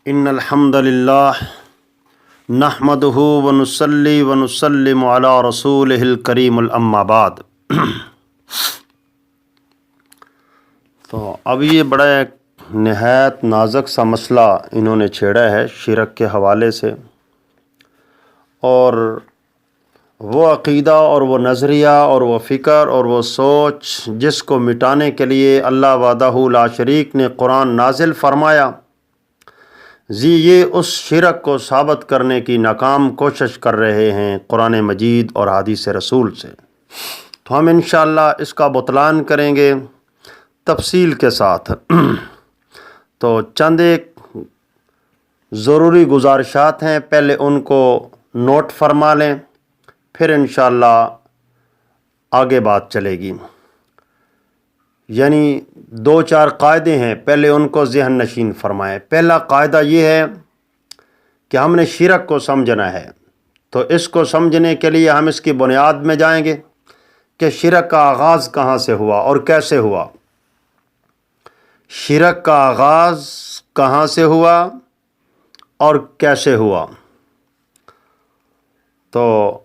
ان الحمد للہ نحمدہ ونصلی ونسلم علی رسولہ الکریم اما بعد۔ تو اب یہ بڑا ایک نہایت نازک سا مسئلہ انہوں نے چھیڑا ہے شرک کے حوالے سے، اور وہ عقیدہ اور وہ نظریہ اور وہ فکر اور وہ سوچ جس کو مٹانے کے لیے اللہ وحدہ لا شریک نے قرآن نازل فرمایا، یہ اس شرک کو ثابت کرنے کی ناکام کوشش کر رہے ہیں قرآن مجید اور حدیث رسول سے۔ تو ہم انشاءاللہ اس کا بطلان کریں گے تفصیل کے ساتھ۔ تو چند ایک ضروری گزارشات ہیں، پہلے ان کو نوٹ فرما لیں، پھر انشاءاللہ آگے بات چلے گی۔ یعنی 2-4 قاعدے ہیں، پہلے ان کو ذہن نشین فرمائیں۔ پہلا قاعدہ یہ ہے کہ ہم نے شرک کو سمجھنا ہے، تو اس کو سمجھنے کے لیے ہم اس کی بنیاد میں جائیں گے کہ شرک کا آغاز کہاں سے ہوا اور کیسے ہوا۔ شرک کا آغاز کہاں سے ہوا اور کیسے ہوا؟ تو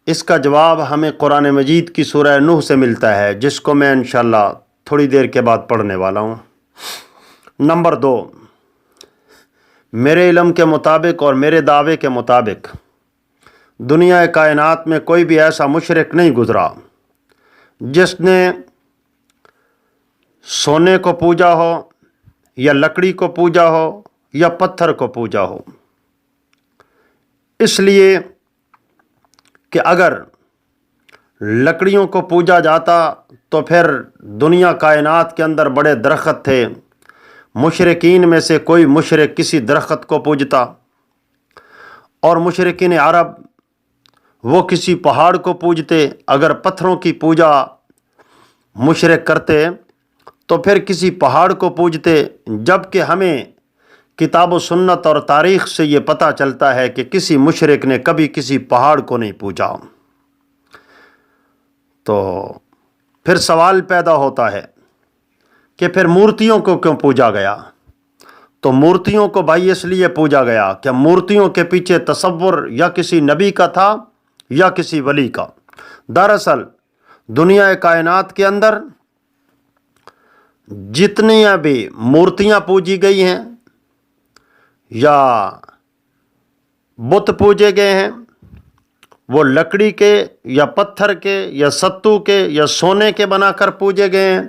اس کا جواب ہمیں قرآن مجید کی سورہ نوح سے ملتا ہے، جس کو میں انشاءاللہ تھوڑی دیر کے بعد پڑھنے والا ہوں۔ نمبر 2، میرے علم کے مطابق اور میرے دعوے کے مطابق دنیا کائنات میں کوئی بھی ایسا مشرک نہیں گزرا جس نے سونے کو پوجا ہو یا لکڑی کو پوجا ہو یا پتھر کو پوجا ہو، اس لیے کہ اگر لکڑیوں کو پوجا جاتا تو پھر دنیا کائنات کے اندر بڑے درخت تھے، مشرکین میں سے کوئی مشرک کسی درخت کو پوجتا، اور مشرکین عرب وہ کسی پہاڑ کو پوجتے۔ اگر پتھروں کی پوجا مشرک کرتے تو پھر کسی پہاڑ کو پوجتے، جبکہ ہمیں کتاب و سنت اور تاریخ سے یہ پتہ چلتا ہے کہ کسی مشرک نے کبھی کسی پہاڑ کو نہیں پوجا۔ تو پھر سوال پیدا ہوتا ہے کہ پھر مورتیوں کو کیوں پوجا گیا؟ تو مورتیوں کو بھائی اس لیے پوجا گیا کہ مورتیوں کے پیچھے تصور یا کسی نبی کا تھا یا کسی ولی کا۔ دراصل دنیا کائنات کے اندر جتنی بھی مورتیاں پوجی گئی ہیں یا بت پوجے گئے ہیں، وہ لکڑی کے یا پتھر کے یا ستو کے یا سونے کے بنا کر پوجے گئے ہیں۔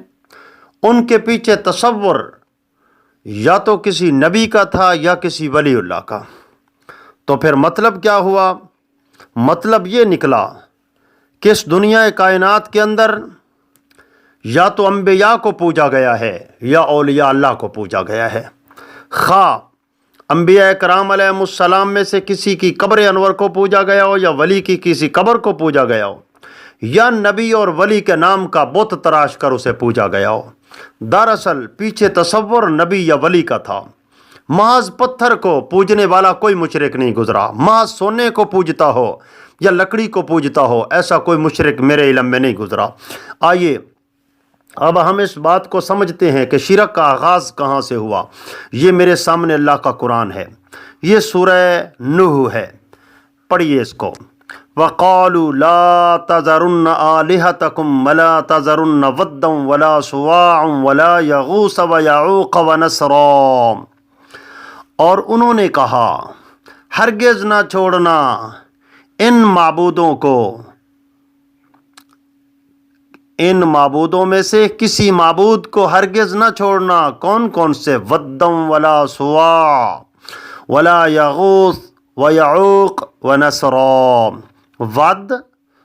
ان کے پیچھے تصور یا تو کسی نبی کا تھا یا کسی ولی اللہ کا۔ تو پھر مطلب کیا ہوا؟ مطلب یہ نکلا کہ اس دنیا کائنات کے اندر یا تو انبیاء کو پوجا گیا ہے یا اولیاء اللہ کو پوجا گیا ہے۔ خواہ انبیاء کرام علیہ السلام میں سے کسی کی قبر انور کو پوجا گیا ہو یا ولی کی کسی قبر کو پوجا گیا ہو، یا نبی اور ولی کے نام کا بت تراش کر اسے پوجا گیا ہو۔ دراصل پیچھے تصور نبی یا ولی کا تھا۔ محض پتھر کو پوجنے والا کوئی مشرک نہیں گزرا، محض سونے کو پوجتا ہو یا لکڑی کو پوجتا ہو ایسا کوئی مشرک میرے علم میں نہیں گزرا۔ آئیے اب ہم اس بات کو سمجھتے ہیں کہ شرک کا آغاز کہاں سے ہوا۔ یہ میرے سامنے اللہ کا قرآن ہے، یہ سورہ نوح ہے، پڑھیے اس کو۔ وَقَالُوا لَا تَذَرُنَّ آلِهَتَكُمْ وَلَا تَذَرُنَّ وَدًّا وَلَا سُوَاعًا وَلَا يَغُوثَ وَيَعُوقَ وَنَسْرًا، اور انہوں نے کہا ہرگز نہ چھوڑنا ان معبودوں میں سے کسی معبود کو ہرگز نہ چھوڑنا۔ کون کون سے؟ ودّن ولا سواع ولا یغوث ویعوق ونسرا۔ ود،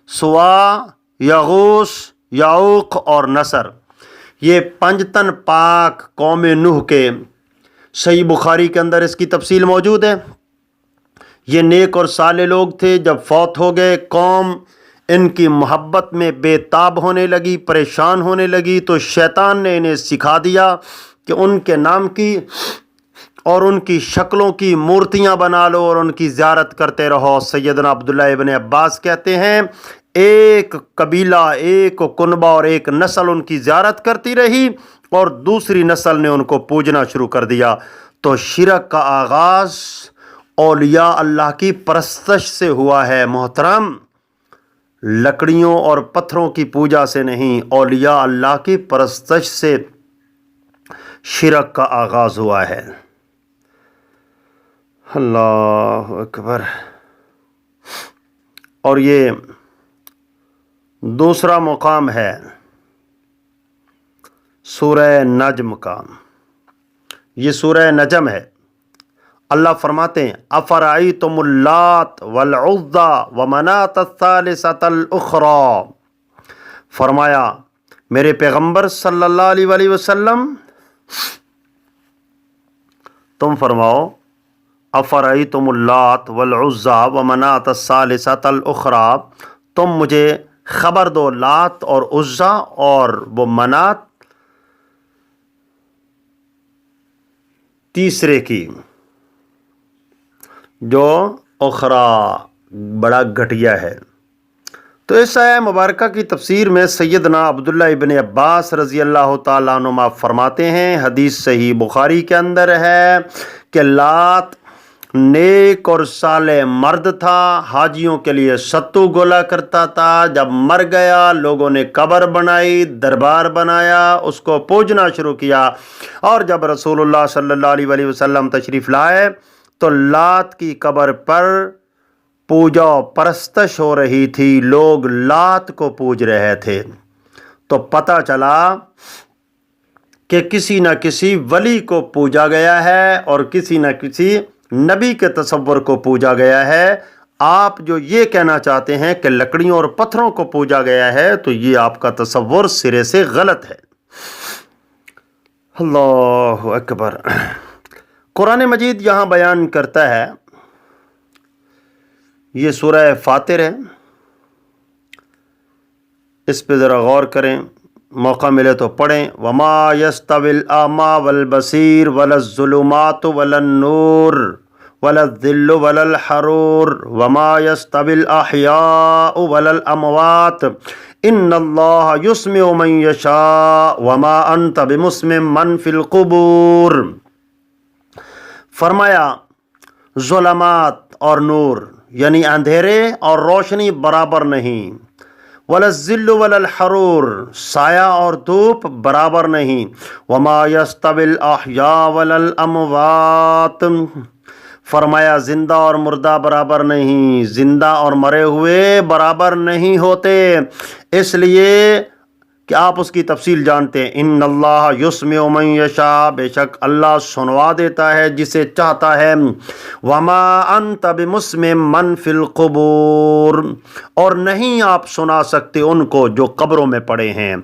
سواع، یغوث، یعوق اور نصر، یہ 5 تن پاک قوم نوح کے، صحیح بخاری کے اندر اس کی تفصیل موجود ہے۔ یہ نیک اور صالح لوگ تھے، جب فوت ہو گئے قوم ان کی محبت میں بے تاب ہونے لگی، پریشان ہونے لگی، تو شیطان نے انہیں سکھا دیا کہ ان کے نام کی اور ان کی شکلوں کی مورتیاں بنا لو اور ان کی زیارت کرتے رہو۔ سیدنا عبداللہ ابن عباس کہتے ہیں ایک قبیلہ، ایک کنبہ اور ایک نسل ان کی زیارت کرتی رہی اور دوسری نسل نے ان کو پوجنا شروع کر دیا۔ تو شرک کا آغاز اولیاء اللہ کی پرستش سے ہوا ہے محترم، لکڑیوں اور پتھروں کی پوجا سے نہیں، اولیاء اللہ کی پرستش سے شرک کا آغاز ہوا ہے۔ اللہ اکبر۔ اور یہ دوسرا مقام ہے سورہ نجم کا، یہ سورہ نجم ہے۔ اللہ فرماتے ہیں افرأیتم اللات والعزی ومناۃ الثالثۃ الاخری، فرمایا میرے پیغمبر صلی اللہ علیہ وآلہ وسلم تم فرماؤ افرأیتم اللات والعزی ومناۃ الثالثۃ الاخری، تم مجھے خبر دو لات اور عزا اور وہ منات تیسرے کی جو اخری بڑا گھٹیا ہے۔ تو اس آیہ مبارکہ کی تفسیر میں سیدنا عبداللہ ابن عباس رضی اللہ تعالیٰ عنہما فرماتے ہیں، حدیث صحیح بخاری کے اندر ہے کہ لات نیک اور صالح مرد تھا، حاجیوں کے لیے ستو گولا کرتا تھا۔ جب مر گیا لوگوں نے قبر بنائی، دربار بنایا، اس کو پوجنا شروع کیا، اور جب رسول اللہ صلی اللہ علیہ وآلہ وسلم تشریف لائے تو لات کی قبر پر پوجا و پرستش ہو رہی تھی، لوگ لات کو پوج رہے تھے۔ تو پتہ چلا کہ کسی نہ کسی ولی کو پوجا گیا ہے اور کسی نہ کسی نبی کے تصور کو پوجا گیا ہے۔ آپ جو یہ کہنا چاہتے ہیں کہ لکڑیوں اور پتھروں کو پوجا گیا ہے تو یہ آپ کا تصور سرے سے غلط ہے۔ اللہ اکبر۔ قرآن مجید یہاں بیان کرتا ہے، یہ سورہ فاطر ہے، اس پہ ذرا غور کریں، موقع ملے تو پڑھیں۔ وما یستوی الاعمی والبصیر ولا الظلمات ولا النور ولا الظل ولا الحرور وما یستوی الاحیاء ولا الاموات ان اللہ یسمع من یشاء وما انت بمسمع من فی القبور۔ فرمایا ظلمات اور نور یعنی اندھیرے اور روشنی برابر نہیں، ولا الظل ولا الحرور سایہ اور دھوپ برابر نہیں، وما یستوی الاحیاء ولا الاموات فرمایا زندہ اور مردہ برابر نہیں، زندہ اور مرے ہوئے برابر نہیں ہوتے، اس لیے کہ آپ اس کی تفصیل جانتے ہیں۔ ان اللہ یسمع من یشاء، بے شک اللہ سنوا دیتا ہے جسے چاہتا ہے، وما انت بمسمع من فی القبور، اور نہیں آپ سنا سکتے ان کو جو قبروں میں پڑے ہیں۔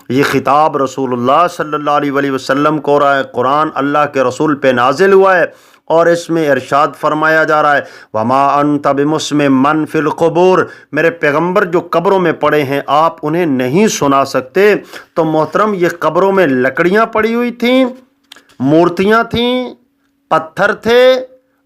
یہ خطاب رسول اللہ صلی اللہ علیہ وآلہ وسلم کو رہا ہے، قرآن اللہ کے رسول پہ نازل ہوا ہے اور اس میں ارشاد فرمایا جا رہا ہے وما انت بمسمع من فی القبور، میرے پیغمبر جو قبروں میں پڑے ہیں آپ انہیں نہیں سنا سکتے۔ تو محترم یہ قبروں میں لکڑیاں پڑی ہوئی تھیں، مورتیاں تھیں، پتھر تھے،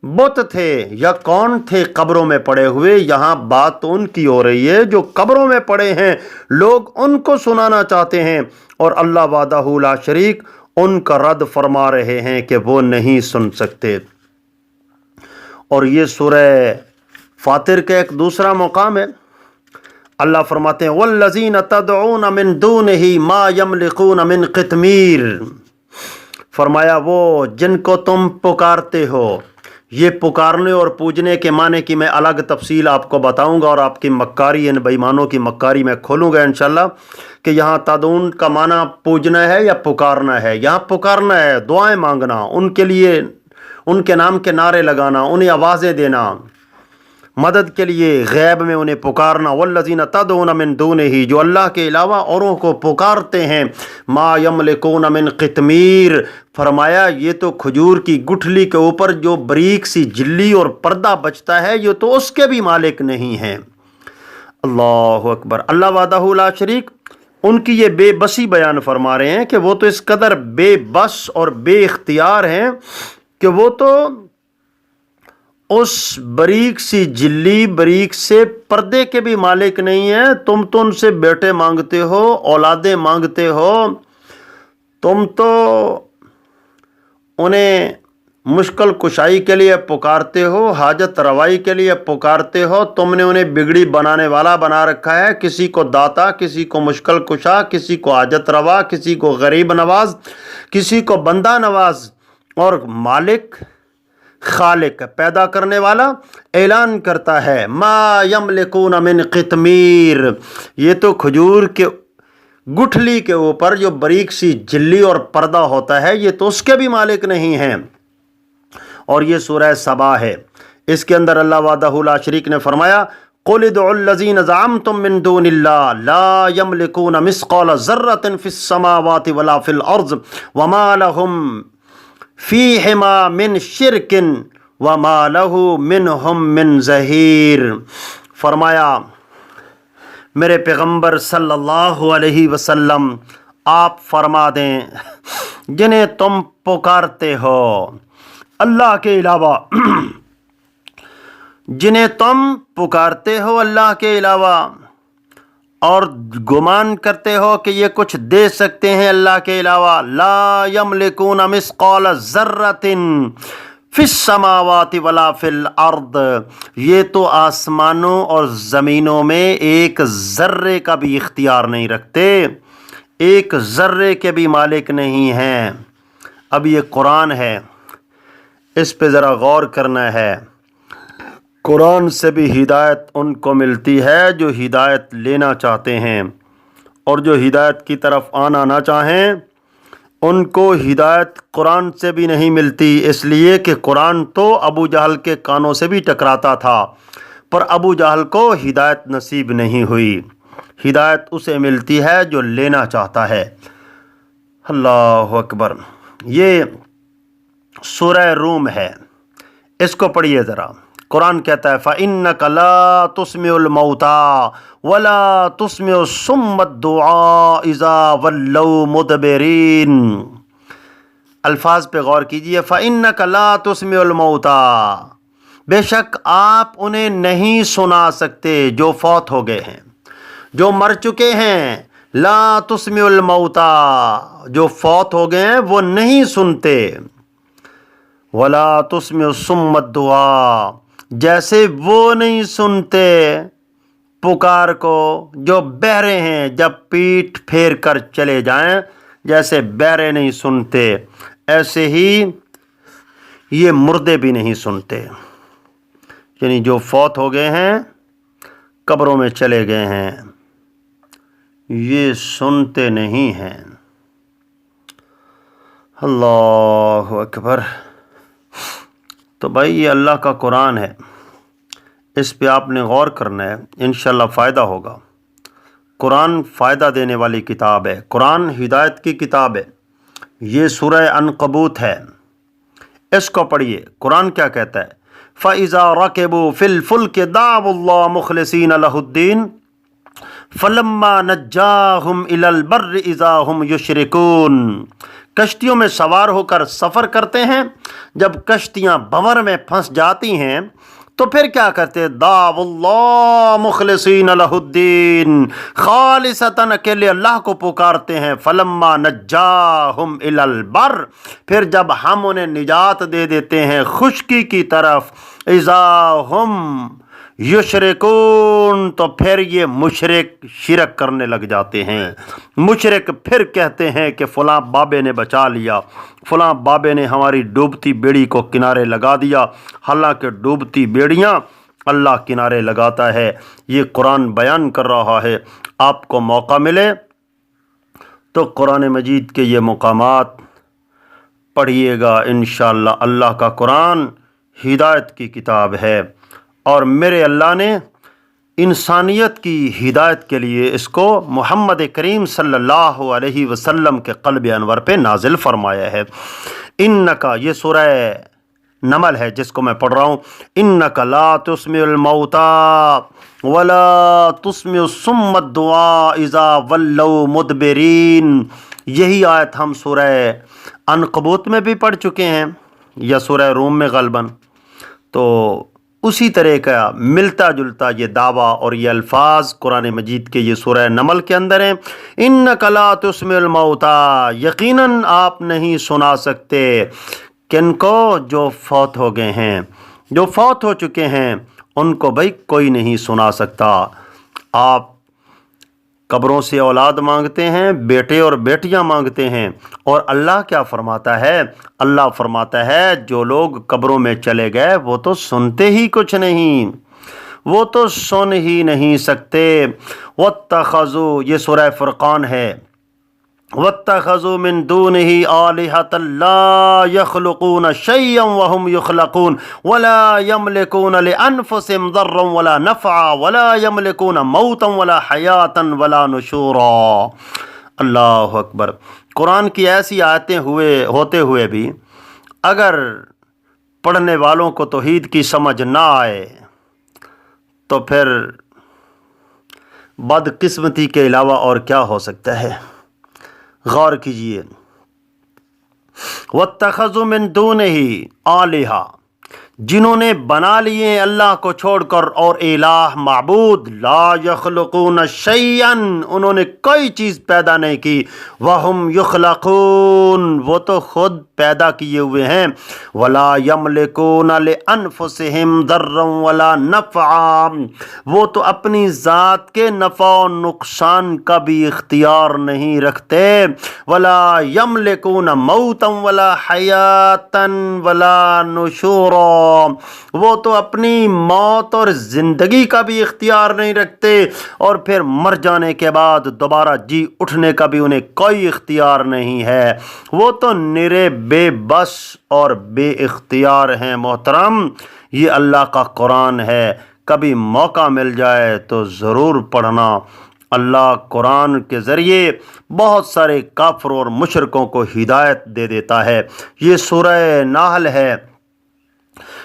بت تھے، یا کون تھے قبروں میں پڑے ہوئے؟ یہاں بات تو ان کی ہو رہی ہے جو قبروں میں پڑے ہیں، لوگ ان کو سنانا چاہتے ہیں، اور اللہ وحدہ لا شریک ان کا رد فرما رہے ہیں کہ وہ نہیں سن سکتے۔ اور یہ سورہ فاطر کا ایک دوسرا مقام ہے، اللہ فرماتے ہیں والذین تدعون من دونہ ما یملکون من قطمیر، فرمایا وہ جن کو تم پکارتے ہو، یہ پکارنے اور پوجنے کے معنی کی میں الگ تفصیل آپ کو بتاؤں گا، اور آپ کی مکاری ان بے ایمانوں کی مکاری میں کھولوں گا انشاءاللہ کہ یہاں تدعون کا معنی پوجنا ہے یا پکارنا ہے۔ یہاں پکارنا ہے، دعائیں مانگنا، ان کے لیے ان کے نام کے نعرے لگانا، انہیں آوازیں دینا، مدد کے لیے غیب میں انہیں پکارنا۔ والذین تدعون من دونہ، جو اللہ کے علاوہ اوروں کو پکارتے ہیں، ما یملکون من قطمیر، فرمایا یہ تو کھجور کی گٹھلی کے اوپر جو بریک سی جلی اور پردہ بچتا ہے یہ تو اس کے بھی مالک نہیں ہیں۔ اللہ اکبر۔ اللہ وحدہ لا شریک ان کی یہ بے بسی بیان فرما رہے ہیں کہ وہ تو اس قدر بے بس اور بے اختیار ہیں کہ وہ تو اس بریک سی جلی، بریک سے پردے کے بھی مالک نہیں ہیں۔ تم تو ان سے بیٹے مانگتے ہو، اولادیں مانگتے ہو، تم تو انہیں مشکل کشائی کے لیے پکارتے ہو، حاجت روائی کے لیے پکارتے ہو، تم نے انہیں بگڑی بنانے والا بنا رکھا ہے، کسی کو داتا، کسی کو مشکل کشا، کسی کو حاجت روا، کسی کو غریب نواز، کسی کو بندہ نواز، اور مالک خالق پیدا کرنے والا اعلان کرتا ہے ما یملکون من قطمیر، یہ تو کھجور کے گٹھلی کے اوپر جو باریک سی جلی اور پردہ ہوتا ہے یہ تو اس کے بھی مالک نہیں ہیں۔ اور یہ سورہ سبا ہے، اس کے اندر اللہ وحدہ لا شریک نے فرمایا قل ادعوا الذین زعمتم من دون اللہ لا یملکون مثقال ذرۃ فی السماوات ولا فی الارض وما لهم فیہما من شرک وما لہ منہم من ظہیر۔ فرمایا میرے پیغمبر صلی اللہ علیہ وسلم آپ فرما دیں جنہیں تم پکارتے ہو اللہ کے علاوہ، جنہیں تم پکارتے ہو اللہ کے علاوہ اور گمان کرتے ہو کہ یہ کچھ دے سکتے ہیں اللہ کے علاوہ، لا یملکون مثقال ذرۃ فی السماوات ولا فی الارض، یہ تو آسمانوں اور زمینوں میں ایک ذرے کا بھی اختیار نہیں رکھتے، ایک ذرے کے بھی مالک نہیں ہیں۔ اب یہ قرآن ہے، اس پہ ذرا غور کرنا ہے۔ قرآن سے بھی ہدایت ان کو ملتی ہے جو ہدایت لینا چاہتے ہیں، اور جو ہدایت کی طرف آنا نہ چاہیں ان کو ہدایت قرآن سے بھی نہیں ملتی، اس لیے کہ قرآن تو ابو جہل کے کانوں سے بھی ٹکراتا تھا، پر ابو جہل کو ہدایت نصیب نہیں ہوئی۔ ہدایت اسے ملتی ہے جو لینا چاہتا ہے۔ اللہ اکبر۔ یہ سورہ روم ہے، اس کو پڑھیے ذرا۔ قرآن کہتا ہے فَإِنَّكَ لَا تُسْمِعُ الْمَوْتَى وَلَا تُسْمِعُ الصُّمَّ الدُّعَاءَ إِذَا وَلَّوْا مُدْبِرِينَ۔ الفاظ پہ غور کیجئے۔ فَإِنَّكَ لَا تُسْمِعُ الْمَوْتَى، بے شک آپ انہیں نہیں سنا سکتے جو فوت ہو گئے ہیں، جو مر چکے ہیں۔ لا تسمع الموتى، جو فوت ہو گئے ہیں وہ نہیں سنتے۔ ولا تسمع الصم الدعاء، جیسے وہ نہیں سنتے پکار کو جو بہرے ہیں، جب پیٹھ پھیر کر چلے جائیں جیسے بہرے نہیں سنتے، ایسے ہی یہ مردے بھی نہیں سنتے، یعنی جو فوت ہو گئے ہیں قبروں میں چلے گئے ہیں یہ سنتے نہیں ہیں۔ اللہ اکبر۔ تو بھائی یہ اللہ کا قرآن ہے، اس پہ آپ نے غور کرنا ہے، انشاءاللہ فائدہ ہوگا۔ قرآن فائدہ دینے والی کتاب ہے، قرآن ہدایت کی کتاب ہے۔ یہ سورہ عنکبوت ہے، اس کو پڑھیے۔ قرآن کیا کہتا ہے؟ فَإِذَا رَكِبُوا فِي الْفُلْكِ دَعَوُا اللَّهَ مُخْلِصِينَ لَهُ الدِّينَ فَلَمَّا نَجَّاهُمْ إِلَى الْبَرِّ إِذَا هُمْ يُشْرِكُونَ۔ کشتیوں میں سوار ہو کر سفر کرتے ہیں، جب کشتیاں بھنور میں پھنس جاتی ہیں تو پھر کیا کرتے؟ دعوا اللہ مخلصین لہ الدین، خالصتاً اکیلے اللہ کو پکارتے ہیں۔ فلما نجاہم الی البر، پھر جب ہم انہیں نجات دے دیتے ہیں خشکی کی طرف، اذا ہم یشرکون، تو پھر یہ مشرک شرک کرنے لگ جاتے ہیں۔ مشرک پھر کہتے ہیں کہ فلاں بابے نے بچا لیا، فلاں بابے نے ہماری ڈوبتی بیڑی کو کنارے لگا دیا، حالانکہ ڈوبتی بیڑیاں اللہ کنارے لگاتا ہے۔ یہ قرآن بیان کر رہا ہے۔ آپ کو موقع ملے تو قرآن مجید کے یہ مقامات پڑھیے گا انشاءاللہ۔ اللہ کا قرآن ہدایت کی کتاب ہے، اور میرے اللہ نے انسانیت کی ہدایت کے لیے اس کو محمد کریم صلی اللہ علیہ وسلم کے قلب انور پہ نازل فرمایا ہے۔ انکا، یہ سورہ نمل ہے جس کو میں پڑھ رہا ہوں، انکا لا تسمع الموتى ولا تسمع الصم الدعاء اذا ولوا مدبرین۔ یہی آیت ہم سورہ عنکبوت میں بھی پڑھ چکے ہیں، یا سورہ روم میں غالباً، تو اسی طرح کا ملتا جلتا یہ دعویٰ اور یہ الفاظ قرآن مجید کے یہ سورہ نمل کے اندر ہیں۔ انک لا تسمع الموتى، یقیناً آپ نہیں سنا سکتے کن کو؟ جو فوت ہو گئے ہیں، جو فوت ہو چکے ہیں ان کو بھائی کوئی نہیں سنا سکتا۔ آپ قبروں سے اولاد مانگتے ہیں، بیٹے اور بیٹیاں مانگتے ہیں، اور اللہ کیا فرماتا ہے؟ اللہ فرماتا ہے جو لوگ قبروں میں چلے گئے وہ تو سنتے ہی کچھ نہیں، وہ تو سن ہی نہیں سکتے۔ واتخذوا، یہ سورہ فرقان ہے، واتخذوا من دونه آلهة لا يخلقون شيئا وهم يخلقون ولا يملكون لأنفسهم ضرا ولا نفعا ولا يملكون موتا ولا حياة ولا نشورا۔ اللہ اکبر۔ قرآن کی ایسی آیتیں ہوتے ہوئے بھی اگر پڑھنے والوں کو توحید کی سمجھ نہ آئے تو پھر بدقسمتی کے علاوہ اور کیا ہو سکتا ہے؟ غور کیجئے۔ واتخذوا من دونہ آلہہ، جنہوں نے بنا لیے اللہ کو چھوڑ کر اور الہ معبود، لا یخلقون شیئا، انہوں نے کوئی چیز پیدا نہیں کی، وہم یخلقون، وہ تو خود پیدا کیے ہوئے ہیں، ولا یملکون لانفسہم ضرا ولا نفعا، وہ تو اپنی ذات کے نفع و نقصان کا بھی اختیار نہیں رکھتے، ولا یملکون موتا ولا حیاتا ولا نشورا، وہ تو اپنی موت اور زندگی کا بھی اختیار نہیں رکھتے، اور پھر مر جانے کے بعد دوبارہ جی اٹھنے کا بھی انہیں کوئی اختیار نہیں ہے، وہ تو نرے بے بس اور بے اختیار ہیں۔ محترم، یہ اللہ کا قرآن ہے، کبھی موقع مل جائے تو ضرور پڑھنا۔ اللہ قرآن کے ذریعے بہت سارے کافروں اور مشرکوں کو ہدایت دے دیتا ہے۔ یہ سورہ نحل ہے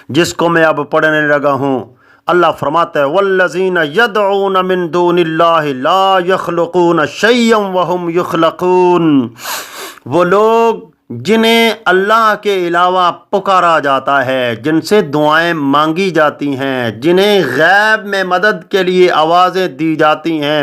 جس کو میں اب پڑھنے لگا ہوں۔ اللہ فرماتا ہے والذین یدعون من دون اللہ لا یخلقون شیئا وہم یخلقون، وہ لوگ جنہیں اللہ کے علاوہ پکارا جاتا ہے، جن سے دعائیں مانگی جاتی ہیں، جنہیں غیب میں مدد کے لیے آوازیں دی جاتی ہیں،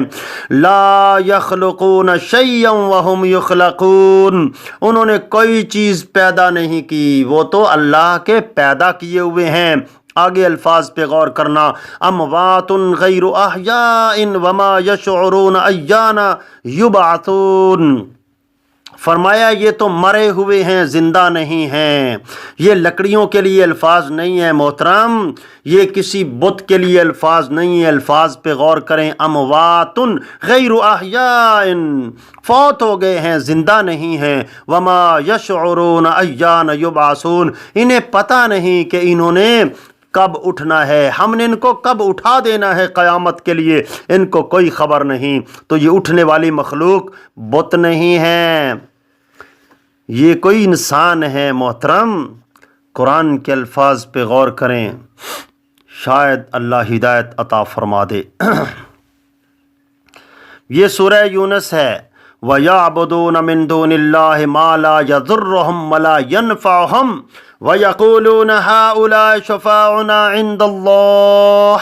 لا یخلقون شیئا وہم یخلقون، انہوں نے کوئی چیز پیدا نہیں کی، وہ تو اللہ کے پیدا کیے ہوئے ہیں۔ آگے الفاظ پہ غور کرنا، اموات غیر احیاء وما یشعرون ایان یبعثون، فرمایا یہ تو مرے ہوئے ہیں، زندہ نہیں ہیں۔ یہ لکڑیوں کے لیے الفاظ نہیں ہیں محترم، یہ کسی بت کے لیے الفاظ نہیں ہیں۔ الفاظ پہ غور کریں، اموات غیر احیاء، فوت ہو گئے ہیں، زندہ نہیں ہیں، وما یشعرون ایان یبعثون، انہیں پتہ نہیں کہ انہوں نے کب اٹھنا ہے، ہم نے ان کو کب اٹھا دینا ہے قیامت کے لیے، ان کو کوئی خبر نہیں۔ تو یہ اٹھنے والی مخلوق بت نہیں ہے، یہ کوئی انسان ہے۔ محترم، قرآن کے الفاظ پہ غور کریں، شاید اللہ ہدایت عطا فرما دے۔ یہ سورہ یونس ہے، وَيَعْبُدُونَ مِن دُونِ اللَّهِ مَا لَا يَضُرُّهُمْ وَلَا يَنْفَعُهُمْ وَيَقُولُونَ هَؤُلَاءِ شُفَاعُنَا عِندَ اللَّهِ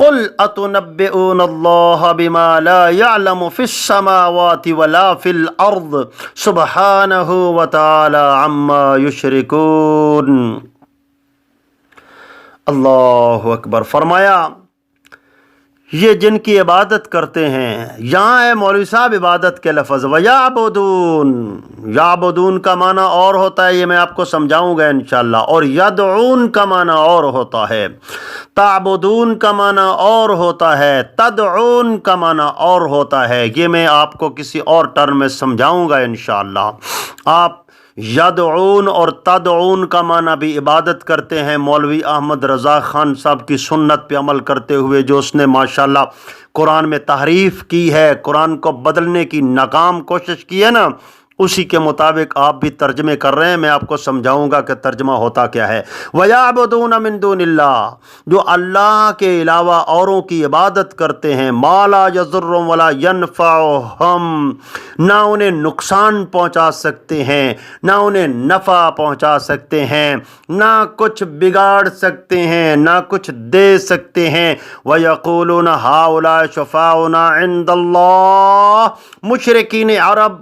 قُلْ أَتُنَبِّئُونَ اللَّهَ بِمَا لَا يَعْلَمُ فِي السَّمَاوَاتِ وَلَا فِي الْأَرْضِ سُبْحَانَهُ وَتَعَالَى عَمَّا يُشْرِكُونَ۔ اللہ اکبر۔ فرمایا یہ جن کی عبادت کرتے ہیں، یہاں ہے مولوی صاحب عبادت کے لفظ، وَيَعْبُدُونَ، یعبدون کا معنی اور ہوتا ہے، یہ میں آپ کو سمجھاؤں گا انشاءاللہ، اور یدعون کا معنی اور ہوتا ہے، تعبدون کا معنی اور ہوتا ہے، تدعون کا معنی اور ہوتا ہے، یہ میں آپ کو کسی اور ٹرم میں سمجھاؤں گا انشاءاللہ۔ آپ یدعون اور تدعون کا معنی بھی عبادت کرتے ہیں، مولوی احمد رضا خان صاحب کی سنت پہ عمل کرتے ہوئے، جو اس نے ماشاءاللہ قرآن میں تحریف کی ہے، قرآن کو بدلنے کی ناکام کوشش کی ہے نا، اسی کے مطابق آپ بھی ترجمے کر رہے ہیں، میں آپ کو سمجھاؤں گا کہ ترجمہ ہوتا کیا ہے۔ وَيَعْبُدُونَ مِن دُونِ اللَّهِ، جو اللہ کے علاوہ اوروں کی عبادت کرتے ہیں، مَا لَا يَضُرُّهُمْ وَلَا يَنْفَعُهُمْ، نہ انہیں نقصان پہنچا سکتے ہیں، نہ انہیں نفع پہنچا سکتے ہیں، نہ کچھ بگاڑ سکتے ہیں، نہ کچھ دے سکتے ہیں۔ وَيَقُولُونَ هَؤُلَاءِ شُفَاعُنَا عِندَ اللَّهِ، مشرکین عرب